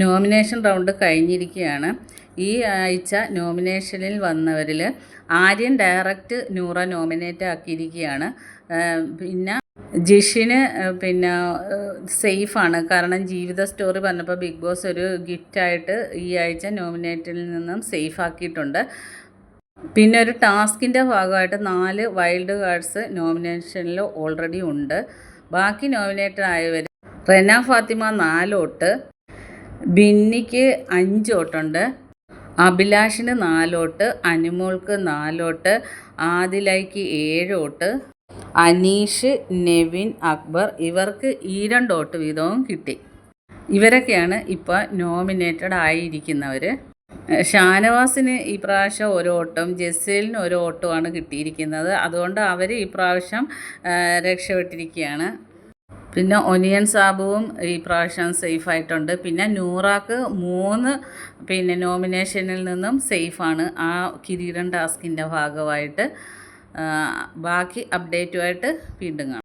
Nomination round കഴിഞ്ഞിരിക്കുകയാണ്. ഈ ആഴ്ച നോമിനേഷനിൽ വന്നവരിൽ ആര്യൻ ഡയറക്റ്റ് നൂറ നോമിനേറ്റ് ആക്കിയിരിക്കുകയാണ്. പിന്നെ ജിഷിന് പിന്നെ സേഫാണ്. കാരണം ജീവിത സ്റ്റോറി പറഞ്ഞപ്പോൾ ബിഗ് ബോസ് ഒരു ഗിഫ്റ്റായിട്ട് ഈ ആഴ്ച നോമിനേറ്റിൽ നിന്നും സേഫ് ആക്കിയിട്ടുണ്ട്. പിന്നെ ഒരു ടാസ്കിൻ്റെ ഭാഗമായിട്ട് 4 വൈൽഡ് കാർഡ്സ് നോമിനേഷനിൽ ഓൾറെഡി ഉണ്ട്. ബാക്കി നോമിനേറ്റഡ് ആയവർ റെന ഫാത്തിമ 4 വോട്ട്, ബിന്നിക്ക് 5 വോട്ടുണ്ട്, അഭിലാഷിന് 4 വോട്ട്, അനുമോൾക്ക് 4 വോട്ട്, ആദിലയ്ക്ക് 7 വോട്ട്, അനീഷ്, നെവിൻ, അക്ബർ ഇവർക്ക് ഈ 2 വോട്ട് വീതവും കിട്ടി. ഇവരൊക്കെയാണ് ഇപ്പോൾ നോമിനേറ്റഡ് ആയിരിക്കുന്നവർ. ഷാനവാസിന് ഈ പ്രാവശ്യം 1 വോട്ടും ജെസ്സിലിന് 1 വോട്ടുമാണ് കിട്ടിയിരിക്കുന്നത്. അതുകൊണ്ട് അവർ ഈ പ്രാവശ്യം രക്ഷപ്പെട്ടിരിക്കുകയാണ്. പിന്നെ ഒനിയൻ സാബുവും ഈ പ്രാവശ്യം സേഫായിട്ടുണ്ട്. പിന്നെ നൂറാക്ക് 3 നോമിനേഷനിൽ നിന്നും സേഫാണ് ആ കിരീടം ടാസ്കിൻ്റെ ഭാഗമായിട്ട്. ബാക്കി അപ്ഡേറ്റുമായിട്ട് വീണ്ടും കാണാം.